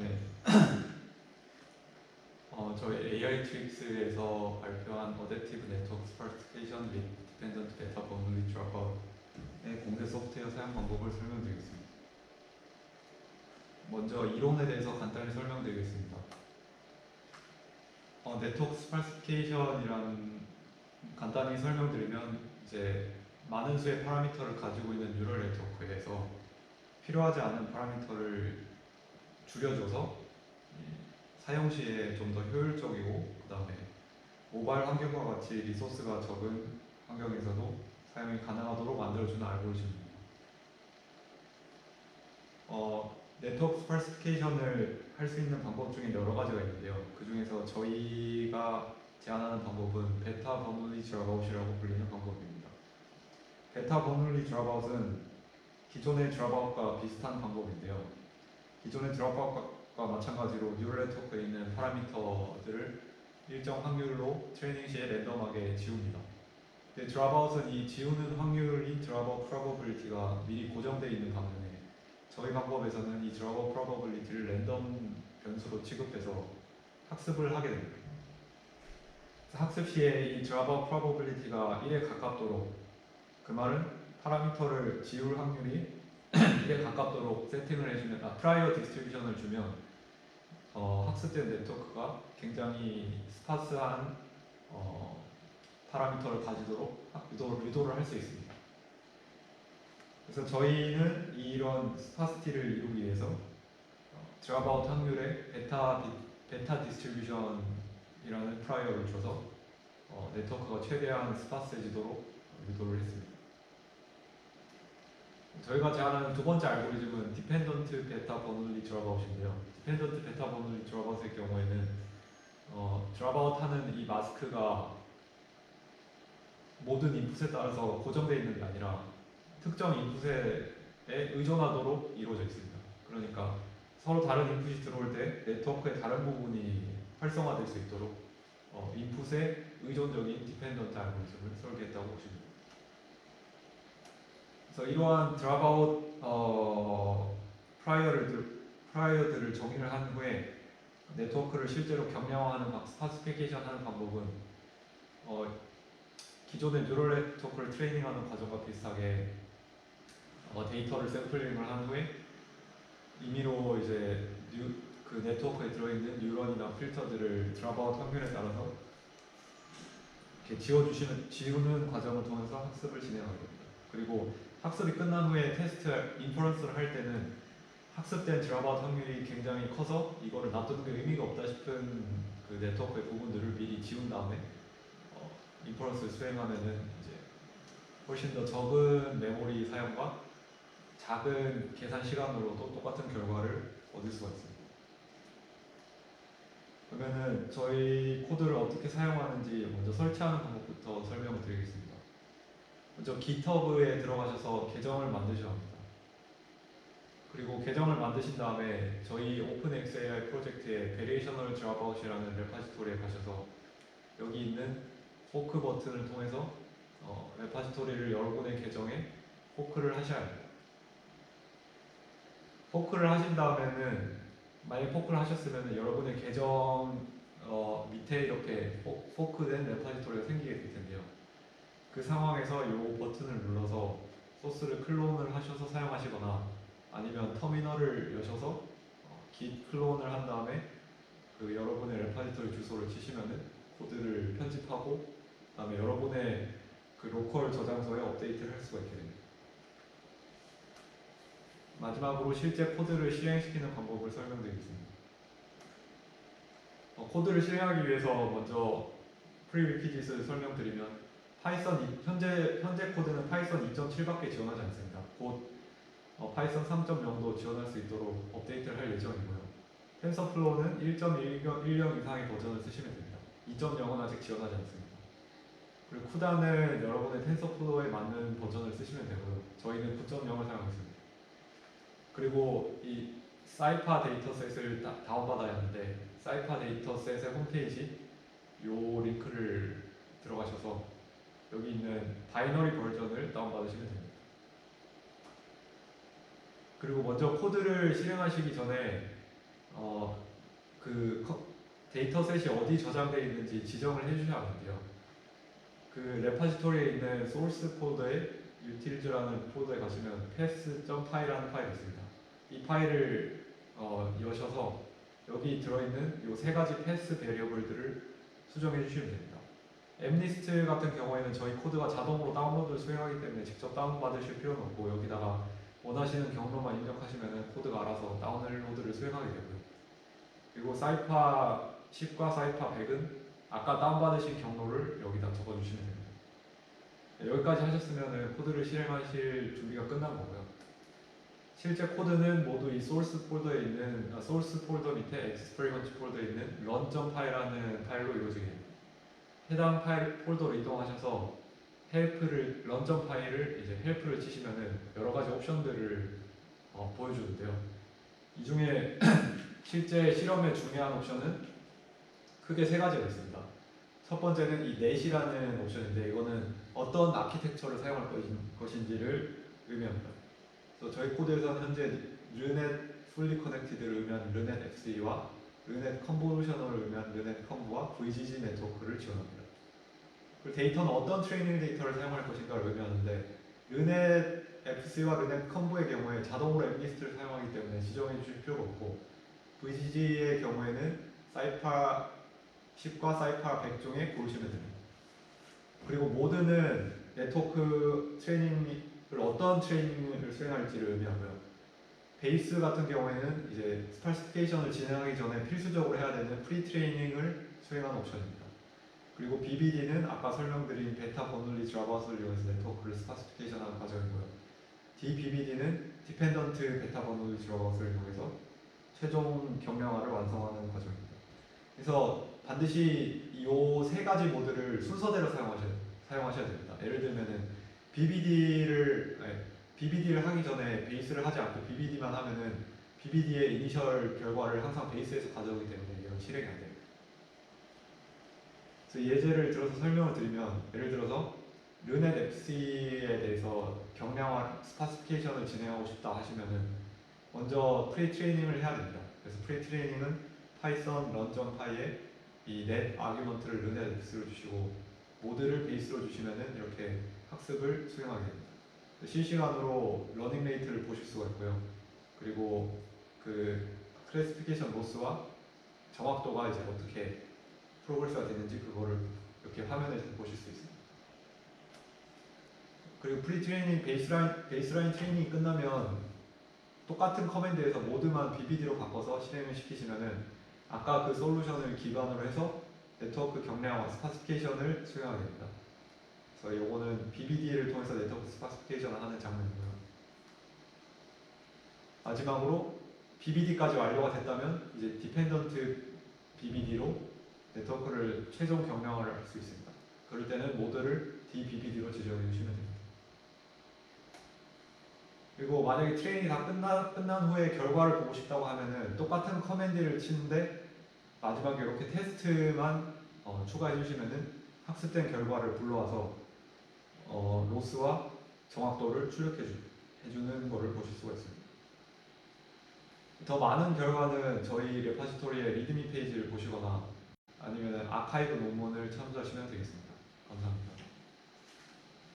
네. 저희 AI 트릭스에서 발표한 어댑티브 네트워크 스파르티케이션 및 디펜던트 베타 버널리 드롭아웃의 공대 소프트웨어 사용 방법을 설명드리겠습니다. 먼저 이론에 대해서 간단히 설명드리겠습니다. 네트워크 스파르티케이션이란 간단히 설명드리면 이제 많은 수의 파라미터를 가지고 있는 뉴럴 네트워크에서 필요하지 않은 파라미터를 줄여줘서 사용 시에 좀 더 효율적이고 그 다음에 모바일 환경과 같이 리소스가 적은 환경에서도 사용이 가능하도록 만들어주는 알고리즘입니다. 네트워크 스파르티케이션을 할 수 있는 방법 중에 여러 가지가 있는데요. 그 중에서 저희가 제안하는 방법은 베타 버널리 드롭아웃이라고 불리는 방법입니다. 베타 버널리 드롭아웃은 기존의 드롭아웃과 비슷한 방법인데요. 기존의 드롭아웃과 마찬가지로 뉴럴 네트워크에 있는 파라미터들을 일정 확률로 트레이닝 시에 랜덤하게 지웁니다. 근데 드롭아웃은 이 지우는 확률인 드롭아웃 프로버빌리티가 미리 고정되어 있는 반면에 저희 방법에서는 이 드롭아웃 프로버빌리티를 랜덤 변수로 취급해서 학습을 하게 됩니다. 학습 시에 이 드롭아웃 프로버빌리티가 1에 가깝도록, 그 말은 파라미터를 지울 확률이 1에 가깝도록 세팅을 해주면, 프라이어 디스트리뷰션을 주면 학습된 네트워크가 굉장히 스파스한 파라미터를 가지도록 유도를 할 수 있습니다. 그래서 저희는 이런 스파스티를 이루기 위해서 드롭아웃 확률에 베타 디스트리뷰션이라는 프라이어를 줘서 네트워크가 최대한 스파스해지도록 유도를 했습니다. 저희가 제안하는 두 번째 알고리즘은 디펜던트 베타 버널리 드롭아웃인데요. 디펜던트 베타 버널리 드롭아웃의 경우에는 드롭아웃 하는 이 마스크가 모든 인풋에 따라서 고정되어 있는 게 아니라 특정 인풋에 의존하도록 이루어져 있습니다. 그러니까 서로 다른 인풋이 들어올 때 네트워크의 다른 부분이 활성화될 수 있도록 인풋에 의존적인 디펜던트 알고리즘을 설계했다고 보시면 됩니다. 그래서 이러한 드롭아웃 프라이어들을 정의를 한 후에 네트워크를 실제로 경량화하는 스파시피케이션 하는 방법은 기존의 뉴럴 네트워크를 트레이닝하는 과정과 비슷하게 데이터를 샘플링을 한 후에 임의로 이제 그 네트워크에 들어있는 뉴런이나 필터들을 드롭아웃 확률에 따라서 이렇게 지우는 과정을 통해서 학습을 진행하게 됩니다. 그리고 학습이 끝난 후에 인퍼런스를 할 때는 학습된 드롭아웃 확률이 굉장히 커서 이거를 놔두는 게 의미가 없다 싶은 그 네트워크의 부분들을 미리 지운 다음에 인퍼런스를 수행하면은 이제 훨씬 더 적은 메모리 사용과 작은 계산 시간으로도 똑같은 결과를 얻을 수가 있습니다. 그러면은 저희 코드를 어떻게 사용하는지 먼저 설치하는 방법부터 설명을 드리겠습니다. 먼저 GitHub에 들어가셔서 계정을 만드셔야 합니다. 그리고 계정을 만드신 다음에 저희 오픈XAI 프로젝트의 Variational Dropout이라는 레파지토리에 가셔서 여기 있는 포크 버튼을 통해서 레파지토리를 여러분의 계정에 포크를 하셔야 합니다. 포크를 하신 다음에는 만약 포크를 하셨으면 여러분의 계정 밑에 이렇게 포크된 레파지토리가 생기게 될 텐데요. 그 상황에서 이 버튼을 눌러서 소스를 클론을 하셔서 사용하시거나 아니면 터미널을 여셔서 git 클론을 한 다음에 그 여러분의 레파지토리 주소를 치시면은 코드를 편집하고 그다음에 여러분의 그 로컬 저장소에 업데이트를 할 수가 있게 됩니다. 마지막으로 실제 코드를 실행시키는 방법을 설명드리겠습니다. 코드를 실행하기 위해서 먼저 프리리퀴짓을 설명드리면 현재 코드는 파이썬 2.7밖에 지원하지 않습니다. 곧 파이썬 3.0도 지원할 수 있도록 업데이트를 할 예정이고요. 텐서플로우는 1.10 이상의 버전을 쓰시면 됩니다. 2.0은 아직 지원하지 않습니다. 그리고 쿠다는 여러분의 텐서플로우에 맞는 버전을 쓰시면 되고요. 저희는 9.0을 사용했습니다. 그리고 이 사이파 데이터셋을 다운받아야 하는데 사이파 데이터셋의 홈페이지 요 링크를 들어가셔서 여기 있는 바이너리 버전을 다운받으시면 됩니다. 그리고 먼저 코드를 실행하시기 전에 그 데이터셋이 어디 저장되어 있는지 지정을 해주셔야 하는데요. 그 레파지토리에 있는 소스 폴더에 utility라는 폴더에 가시면 path.py라는 파일이 있습니다. 이 파일을 여셔서 여기 들어있는 이 세 가지 path 베리어블들을 수정해 주시면 됩니다. 앱리스트 같은 경우에는 저희 코드가 자동으로 다운로드를 수행하기 때문에 직접 다운받으실 필요는 없고 여기다가 원하시는 경로만 입력하시면 코드가 알아서 다운로드를 수행하게 되고요. 그리고 사이파 10과 사이파 100은 아까 다운받으신 경로를 여기다 적어주시면 됩니다. 여기까지 하셨으면 코드를 실행하실 준비가 끝난 거고요. 실제 코드는 모두 이 소스 폴더에 있는 소스 폴더 밑에 experiment 폴더에 있는 run.py라는 파일로 이루어지게 됩니다. 해당 파일 폴더로 이동하셔서 헬프를 run.py를 이제 헬프를 치시면은 여러 가지 옵션들을 보여주는데요. 이 중에 실제 실험에 중요한 옵션은 크게 세 가지가 있습니다. 첫 번째는 이 net이라는 옵션인데 이거는 어떤 아키텍처를 사용할 것인지를 의미합니다. 그래서 저희 코드에서는 현재 르넷 fully connected를 의미하는 르넷 FC와 르넷 convolutional을 의미하는 르넷 conv와 VGG 네트워크를 지원합니다. 그리고 데이터는 어떤 트레이닝 데이터를 사용할 것인가를 의미하는데 르넷 FC와 르넷 conv의 경우에 자동으로 앱리스트를 사용하기 때문에 지정해 주실 필요가 없고 VGG의 경우에는 사이파 10과 사이파 100 중에 고르시면 됩니다. 그리고 모드는 네트워크 트레이닝을 어떤 트레이닝을 수행할지를 의미하고요. 베이스 같은 경우에는 이제 스파시피케이션을 진행하기 전에 필수적으로 해야 되는 프리 트레이닝을 수행하는 옵션입니다. 그리고 BBD는 아까 설명드린 베타 버널리 드랍아웃을 이용해서 네트워크를 스파시피케이션하는 과정이고요. DBBD는 디펜던트 베타 버널리 드랍아웃을 이용해서 최종 경량화를 완성하는 과정입니다. 그래서 반드시 이 세 가지 모드를 순서대로 사용하셔야 됩니다. 예를 들면은 BBD를 하기 전에 베이스를 하지 않고 BBD만 하면은 BBD의 이니셜 결과를 항상 베이스에서 가져오기 때문에 이건 실행이 안 됩니다. 그래서 예제를 들어서 설명을 드리면 예를 들어서 르넷 FC에 대해서 경량화 스파시피케이션을 진행하고 싶다 하시면은 먼저 프리 트레이닝을 해야 됩니다. 그래서 프리 트레이닝은 파이썬 run.py에 이 net 아규먼트를 르넷 fc로 주시고 모드를 베이스로 주시면은 이렇게 학습을 수행하게 됩니다. 실시간으로 러닝 레이트를 보실 수가 있고요. 그리고 그 클래시피케이션 로스와 정확도가 이제 어떻게 프로그레스가 되는지 그거를 이렇게 화면에서 보실 수 있습니다. 그리고 프리 트레이닝 베이스라인 트레이닝이 끝나면 똑같은 커맨드에서 모드만 BBD로 바꿔서 실행을 시키시면은 아까 그 솔루션을 기반으로 해서 네트워크 경량화 스파시피케이션을 수행하게 됩니다. 그래서 이거는 BBD를 통해서 네트워크 스파시피케이션을 하는 장면이고요. 마지막으로 BBD까지 완료가 됐다면 이제 디펜던트 BBD로 네트워크를 최종 경량화를 할 수 있습니다. 그럴 때는 모드를 DBBD로 지정해 주시면 됩니다. 그리고 만약에 트레이닝이 다 끝난 후에 결과를 보고 싶다고 하면은 똑같은 커맨드를 치는데 마지막에 이렇게 테스트만 추가해 주시면은 학습된 결과를 불러와서 로스와 정확도를 출력해 주는 것을 보실 수가 있습니다. 더 많은 결과는 저희 레파지토리의 리드미 페이지를 보시거나 아니면 아카이브 논문을 참조하시면 되겠습니다. 감사합니다.